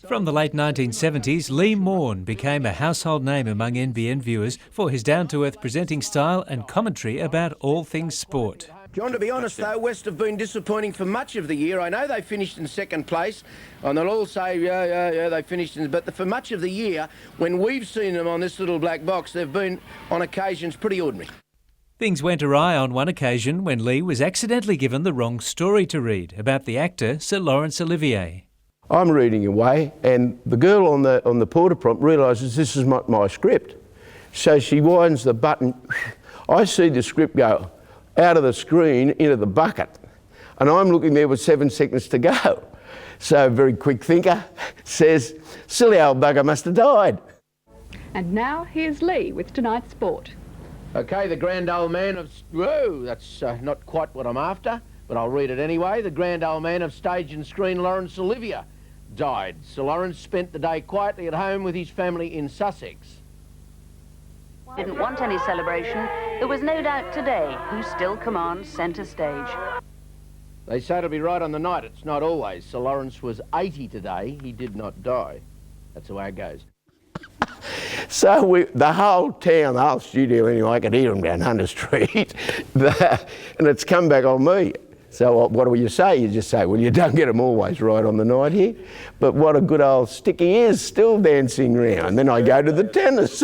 From the late 1970s, Lee Morn became a household name among NBN viewers for his down-to-earth presenting style and commentary about all things sport. John, to be honest though, West have been disappointing for much of the year. I know they finished in second place, and they'll all say, yeah, they finished in... But for much of the year, when we've seen them on this little black box, they've been, on occasions, pretty ordinary. Things went awry on one occasion when Lee was accidentally given the wrong story to read about the actor Sir Laurence Olivier. I'm reading away, and the girl on the porter prompt realises this is my script. So she winds the button. I see the script go out of the screen into the bucket, and I'm looking there with 7 seconds to go. So a very quick thinker says, silly old bugger must have died. And now here's Lee with tonight's sport. OK, the grand old man of... Whoa, that's not quite what I'm after, but I'll read it anyway. The grand old man of stage and screen, Laurence Olivier, died. Sir Laurence spent the day quietly at home with his family in Sussex. Didn't want any celebration. There was no doubt today who still commands centre stage. They say it'll be right on the night. It's not always. Sir Laurence was 80 today. He did not die. That's the way it goes. So the whole town, the whole studio anyway, I could hear them down Hunter Street, and it's come back on me. So what do you say? You just say, well, you don't get them always right on the night here, but what a good old stick he is, still dancing round. Then I go to the tennis.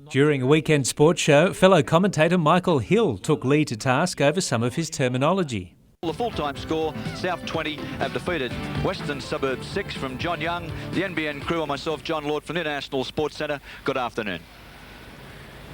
During a weekend sports show, fellow commentator Michael Hill took Lee to task over some of his terminology. The full-time score, South 20 have defeated Western Suburbs 6 from John Young, the NBN crew and myself, John Lord from the International Sports Centre. Good afternoon.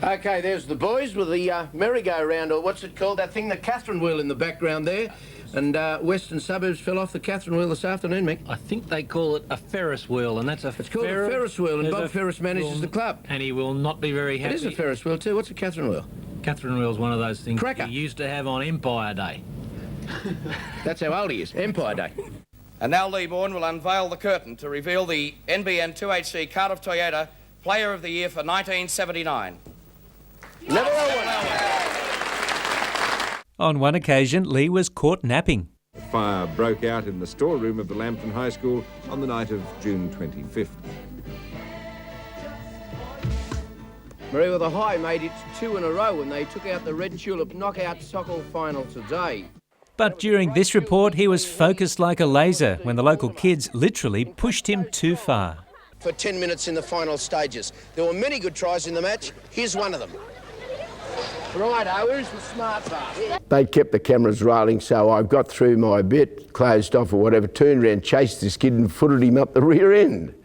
OK, there's the boys with the merry-go-round, or what's it called, that thing, the Catherine wheel in the background there. And Western Suburbs fell off the Catherine wheel this afternoon, Mick. I think they call it a Ferris wheel, and that's a... It's called a Ferris wheel, and Bob Ferris manages the club. And he will not be very happy. It is a Ferris wheel too. What's a Catherine wheel? Catherine wheel's one of those things Cracker. you used to have on Empire Day. That's how old he is, Empire Day. And now Lee Morn will unveil the curtain to reveal the NBN 2HC Cardiff Toyota Player of the Year for 1979. Never won. On one occasion, Lee was caught napping. A fire broke out in the storeroom of the Lambton High School on the night of June 25th. Maria, the High made it 2 in a row when they took out the Red Tulip knockout soccer final today. But during this report, he was focused like a laser when the local kids literally pushed him too far. For 10 minutes in the final stages. There were many good tries in the match. Here's one of them. Righto, who's the smart part? They kept the cameras rolling, so I got through my bit, closed off or whatever, turned around, chased this kid and footed him up the rear end,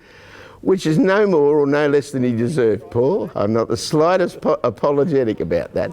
which is no more or no less than he deserved, Paul. I'm not the slightest apologetic about that.